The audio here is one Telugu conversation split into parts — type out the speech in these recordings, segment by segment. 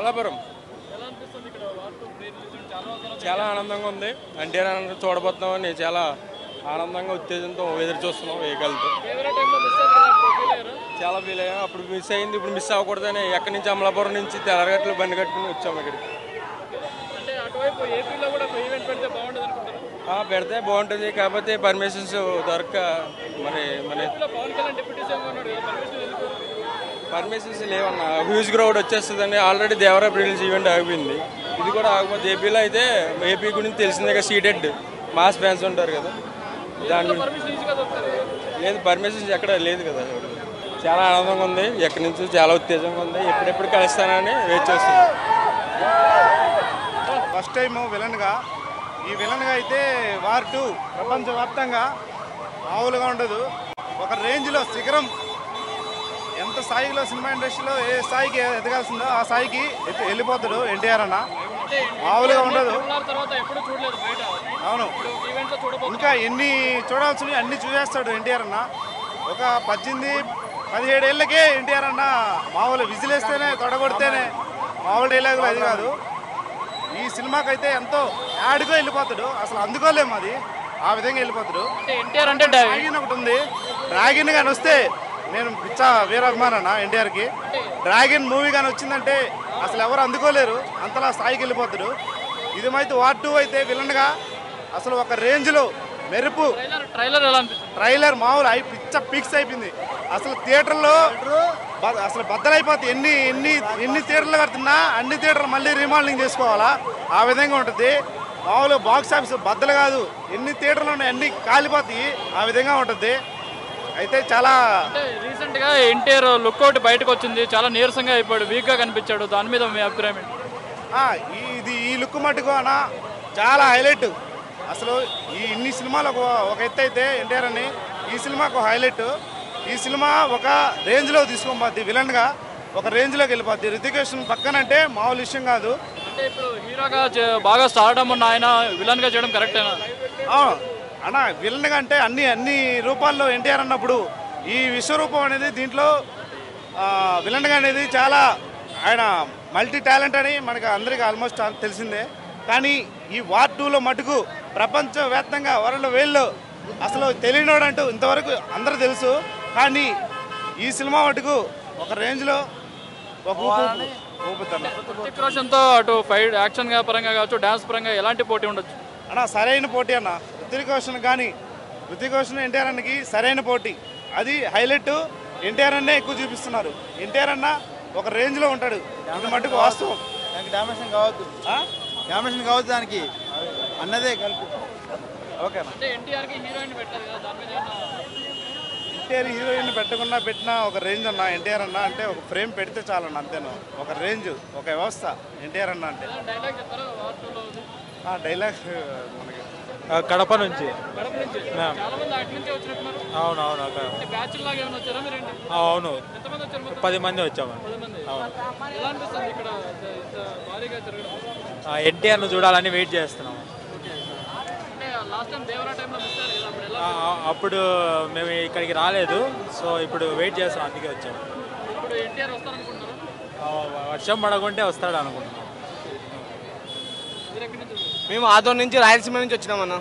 అమలాపురం. చాలా ఆనందంగా ఉంది. ఎన్టీఆర్ చూడబోతున్నామని చాలా ఆనందంగా ఉత్తేజంతో ఎదురు చూస్తున్నాం. వెహికల్తో చాలా ఫీల్ అయ్యాం. అప్పుడు మిస్ అయింది, ఇప్పుడు మిస్ అవ్వకూడదని ఎక్కడి నుంచి అమలాపురం నుంచి తెల్లగట్లు బండి కట్టుకుని వచ్చాము ఇక్కడికి. పెడితే బాగుంటుంది, కాకపోతే పర్మిషన్స్ దొరక మరి పర్మిషన్స్ లేవన్నా. హ్యూజ్ క్రౌడ్ వచ్చేస్తుందని ఆల్రెడీ దేవరా బ్రిడ్జ్ ఈవెంట్ ఆగిపోయింది. ఇది కూడా ఆగిపోతే ఏపీలో అయితే ఏపీ గురించి తెలిసిందే కదా, సీటెడ్ మాస్ ఫ్యాన్స్ ఉంటారు కదా, దాని గురించి లేదు పర్మిషన్స్ ఎక్కడ లేదు కదా. చాలా ఆనందంగా ఉంది, ఎక్కడి నుంచి చాలా ఉత్తేజంగా ఉంది. ఎప్పుడెప్పుడు కలుస్తానని వెయిట్ చేస్తున్నాను. ఫస్ట్ టైం విలన్గా, ఈ విలన్గా అయితే వార్ 2 ప్రపంచవ్యాప్తంగా మామూలుగా ఉండదు. ఒక రేంజ్లో శిఖరం, ఎంత స్థాయిలో సినిమా ఇండస్ట్రీలో ఏ స్థాయికి ఎదగాల్సిందో ఆ స్థాయికి వెళ్ళిపోతాడు ఎన్టీఆర్ అన్న. మామూలుగా ఉండదు. అవును, ఇంకా ఎన్ని చూడాల్సినవి అన్ని చూసేస్తాడు ఎన్టీఆర్ అన్న. ఒక 18-17 ఏళ్ళకే ఎన్టీఆర్ అన్న మామూలు విజిలేస్తేనే తొడగొడితేనే మామూలు డైలాగులు అది కాదు. ఈ సినిమాకి అయితే ఎంతో యాడ్గా వెళ్ళిపోతాడు, అసలు అందుకోలేము అది, ఆ విధంగా వెళ్ళిపోతాడు. ఎన్టీఆర్ అంటే డ్రాగిన్ ఒకటి ఉంది, డ్రాగిన్ కానీ వస్తే నేను పిచ్చా వీరాభిమాన ఎన్టీఆర్కి. డ్రాగన్ మూవీ కానీ వచ్చిందంటే అసలు ఎవరు అందుకోలేరు, అంతలా స్థాయికి వెళ్ళిపోతాడు. ఇదేమైతే వార్ 2 అయితే విలన్గా అసలు ఒక రేంజ్లో మెరుపు. ట్రైలర్ మామూలు పిచ్చ పిక్స్ అయిపోయింది. అసలు థియేటర్లో అసలు బద్దలైపోతాయి. ఎన్ని థియేటర్లు కడుతున్నా అన్ని థియేటర్లు మళ్ళీ రీమోడలింగ్ చేసుకోవాలా, ఆ విధంగా ఉంటుంది. మామూలుగా బాక్స్ ఆఫీస్ బద్దలు కాదు, ఎన్ని థియేటర్లు ఉన్నాయి అన్ని కాలిపోతాయి, ఆ విధంగా ఉంటుంది. అయితే చాలా రీసెంట్ గా ఎన్టీఆర్ లుక్అవుట్ బయటకు వచ్చింది, చాలా నీరసంగా అయిపోయాడు, వీక్ గా కనిపించాడు. దాని మీద మీ అభిప్రాయం ఏంటి? ఈ లుక్ మటుకు అన్న చాలా హైలైట్. అసలు ఇన్ని సినిమాలు ఒక ఎత్తు అయితే ఎన్టీఆర్ అని, ఈ సినిమాకు హైలైట్. ఈ సినిమా ఒక రేంజ్లో తీసుకోబోద్ది, విలన్గా ఒక రేంజ్లోకి వెళ్ళిపోద్ది. రితిక్ రోషన్ పక్కనంటే మామూలు విషయం కాదు. అంటే ఇప్పుడు హీరోగా బాగా స్టార్డమ్ ఉన్న ఆయన విలన్గా చేయడం కరెక్టేనా? అన్న విలన్గా అంటే అన్ని రూపాల్లో ఎన్టీఆర్ అన్నప్పుడు ఈ విశ్వరూపం అనేది దీంట్లో విలన్గా అనేది చాలా ఆయన మల్టీ టాలెంట్ అని మనకు అందరికీ ఆల్మోస్ట్ తెలిసిందే. కానీ ఈ వార్ 2లో మటుకు ప్రపంచవ్యాప్తంగా వరల్డ్ వేల్లో అసలు తెలియనోడంటూ ఇంతవరకు అందరూ తెలుసు. కానీ ఈ సినిమా మటుకు ఒక రేంజ్లో ఒక ఊపుతాను. రితిక్ రోషన్తో అటు ఫైట్ యాక్షన్ పరంగా కావచ్చు, డాన్స్ పరంగా ఎలాంటి పోటీ ఉండొచ్చు అన్న? సరైన పోటీ అన్న. రితిక్ రోషన్ ఎన్టీఆర్ అన్నకి సరైన పోటీ, అది హైలైట్. ఎన్టీఆర్ అన్నే ఎక్కువ చూపిస్తున్నారు. ఎన్టీఆర్ అన్న ఒక రేంజ్లో ఉంటాడు, అది మటుకు వాస్తవం. డామినేషన్ కావద్దు దానికి అన్నదే కలిపి. ఓకేనా? ఎన్టీఆర్ హీరోయిన్ పెట్టకుండా పెట్టినా ఒక రేంజ్ అన్న ఎన్టీఆర్ అన్న అంటే. ఒక ఫ్రేమ్ పెడితే చాలన్న, అంతేనా? ఒక రేంజ్, ఒక వ్యవస్థ ఎన్టీఆర్ అన్న అంటే. డైలాగ్ మనకి కడప నుంచి. అవును 10 మంది వచ్చాము. ఎన్టీఆర్ను చూడాలని వెయిట్ చేస్తున్నాము. అప్పుడు మేము ఇక్కడికి రాలేదు, సో ఇప్పుడు వెయిట్ చేస్తాం, అందుకే వచ్చాము. వర్షం పడకుంటే వస్తాడు అనుకుంటున్నాం. మేము ఆదోని నుంచి, రాయలసీమ నుంచి వచ్చినామన్న.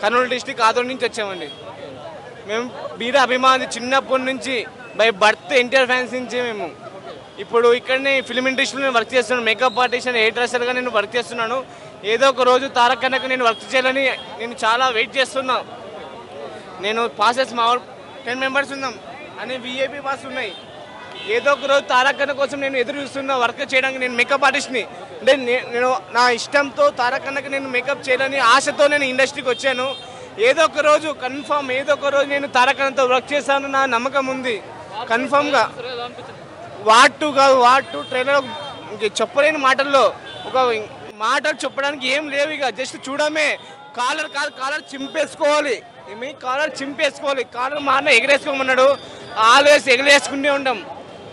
కర్నూలు డిస్టిక్ ఆదోని నుంచి వచ్చామండి. మేము బీద అభిమాని చిన్నప్పటి నుంచి, బై బర్త్ ఎన్టీఆర్ ఫ్యాన్స్ నుంచి. మేము ఇప్పుడు ఇక్కడనే ఫిల్మ్ ఇండస్ట్రీలో వర్క్ చేస్తున్నాను. మేకప్ ఆర్టిస్ట్, హెయిర్ డ్రెస్సర్గా నేను వర్క్ చేస్తున్నాను. ఏదో ఒక రోజు తారక్ అన్నకు నేను వర్క్ చేయాలని నేను చాలా వెయిట్ చేస్తున్నా. నేను పాసెస్ మా 10 మెంబర్స్ ఉన్నాం, అనే విఐపీ పాస్ ఉన్నాయి. ఏదో ఒక రోజు తారక్ అన్న కోసం నేను ఎదురు చూస్తున్నా వర్క్ చేయడానికి. నేను మేకప్ ఆర్టిస్ట్ని, అంటే నేను నా ఇష్టంతో తారక్ అన్నకి నేను మేకప్ చేయాలని ఆశతో నేను ఇండస్ట్రీకి వచ్చాను. ఏదో ఒక రోజు కన్ఫామ్, ఏదో ఒక రోజు నేను తారక్ అన్నతో వర్క్ చేశాను, నా నమ్మకం ఉంది కన్ఫామ్గా. వార్ 2 కాదు, వార్ 2 ట్రైలర్ చెప్పలేని మాటల్లో ఒక మాటలు చెప్పడానికి ఏం లేవు. ఇక జస్ట్ చూడమే. కాలర్ చింపేసుకోవాలి, కాలర్ చింపేసుకోవాలి. కాలర్ మా అన్న ఎగరేసుకోమన్నాడు, ఆల్వేస్ ఎగరేసుకుంటూ ఉంటాం.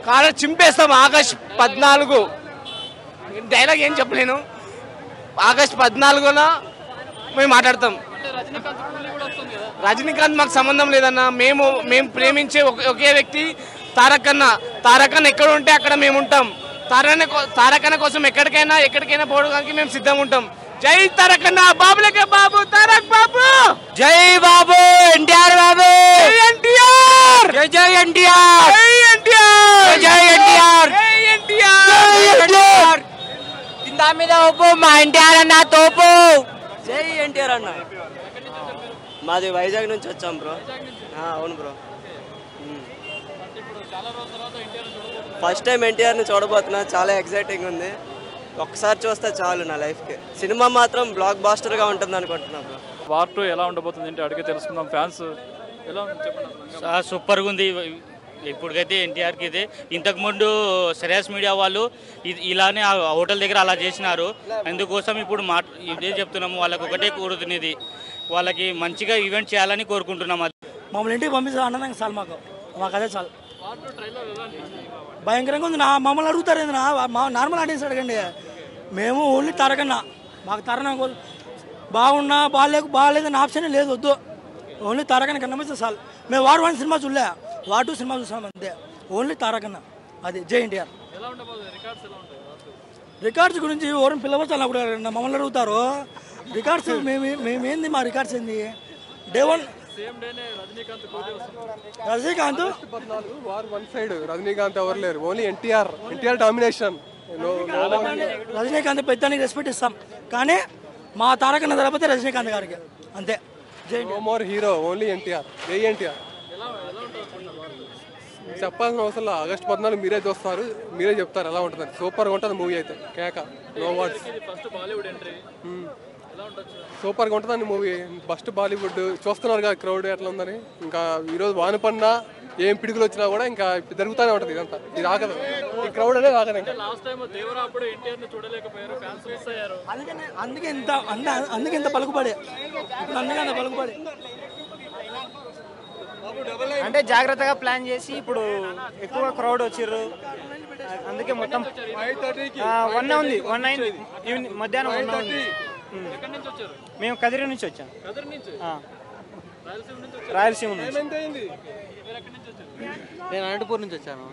కాలర్ చింపేస్తాం. ఆగస్ట్ 14 డైలాగ్ ఏం చెప్పలేను. ఆగస్ట్ 14న మేము మాట్లాడతాం. రజనీకాంత్ మాకు సంబంధం లేదన్న. మేము ప్రేమించే ఒకే వ్యక్తి తారక్ అన్న. తారక్ అన్న ఎక్కడ ఉంటే అక్కడ మేము ఉంటాం. తారకన్న కోసం ఎక్కడికైనా పోవడానికి మేము సిద్ధంగా ఉంటాం. జై తారకన్న, బాబులకే బాబు, తారక్ బాబు, జై బాబు ఎన్టీఆర్ బాబు, జై ఎన్టీఆర్, జై జై ఎన్టీఆర్, జై ఎన్టీఆర్, జై ఎన్టీఆర్, జై ఎన్టీఆర్. కింద మీద ఒప్పు మా ఎన్టీఆర్ అన్న తోపు. జై ఎన్టీఆర్ అన్న. మాది వైజాగ్ నుంచి వచ్చాం బ్రో. అవును బ్రో. ఫస్ట్ టైం ఎన్టీఆర్ని చూడబోతున్నా, చాలా ఎక్సైటింగ్ ఉంది. ఒక్కసారి చూస్తే చాలు నా లైఫ్కి. సినిమా మాత్రం బ్లాక్ బాస్టర్గా ఉంటుంది అనుకుంటున్నా బ్రో. వార్ 2 ఎలా ఉండబోతుంది అంటే అడిగి తెలుసుకుందాం. ఫ్యాన్స్ ఎలా ఉంది చెప్పండి. సూపర్గా ఉంది ఇప్పటికైతే ఎన్టీఆర్కి. ఇది ఇంతకుముందు శ్రేయస్ మీడియా వాళ్ళు ఇలానే ఆ హోటల్ దగ్గర అలా చేసినారు. అందుకోసం ఇప్పుడు ఇదే చెప్తున్నాము, వాళ్ళకి ఒకటే కోరుతున్నది, వాళ్ళకి మంచిగా ఈవెంట్ చేయాలని కోరుకుంటున్నాం. అది మమ్మల్ని ఇంటికి పంపిస్తారు అన్నదానికి చాలు, మాకు అదే చాలు. భయంకరంగా ఉంది. మమ్మల్ని అడుగుతారు ఏంది నార్మల్ ఆడియన్స్ అడగండి. మేము ఓన్లీ తారకన్నా, మాకు తారక బాగున్నా బాగాలేదని ఆప్షన్ లేదు, వద్దు. ఓన్లీ తారకన్న కన్నా మీద చాలు. మేము వార్ 1 సినిమా చూడలే, వార్ 2 సినిమా చూసాం అంతే. ఓన్లీ తారకన్న, అది జై ఎన్టీఆర్. రికార్డ్స్ గురించి ఎవరిని పిలవచ్చు అలా కూడా మమ్మల్ని అడుగుతారు. రికార్డ్స్ మేమేంది, మా రికార్డ్స్ ఏంది? Day 1 Rajinikanth war 1 side, Rajinikanth ఎవరు లేరు, ఓన్లీ ఎన్టీఆర్ డామినేషన్. రజనీకాంత్ పెద్దానికి రెస్పెక్ట్ ఇస్తాం, కానీ మా తారకన్న తరపుతే రజనీకాంత్ గారికి అంతే. No more hero, only NTR, జై ఎన్టీఆర్. చెప్పాల్సిన అవసరం. ఆగస్టు 14 మీరే చూస్తారు, మీరే చెప్తారు ఎలా ఉంటుంది. సూపర్గా ఉంటుంది మూవీ అయితే, కేక, నో వర్డ్స్. సూపర్గా ఉంటుందండి మూవీ. ఫస్ట్ బాలీవుడ్ చూస్తున్నారు కదా క్రౌడ్ ఎట్లా ఉందని. ఇంకా ఈరోజు వాన పడినా ఏం పిడుగులు వచ్చినా కూడా ఇంకా జరుగుతూనే ఉంటుంది ఇదంతా. ఇది ఆగదు, ఈ క్రౌడ్ అనేది ఆగదు. ఇంకా అందుకే ఇంత పలుకుబడి, అందుకే అంత పలుకుబడి. అంటే జాగ్రత్తగా ప్లాన్ చేసి ఇప్పుడు ఎక్కువ క్రౌడ్ వచ్చిర్రు, అందుకే మొత్తం 1 ఉంది, 1 అయింది ఈవినింగ్, మధ్యాహ్నం 1 ఉంది. మేము కదిరి నుంచి వచ్చాం, రాయలసీమ నుంచి. నేను అనంతపూర్ నుంచి వచ్చాను.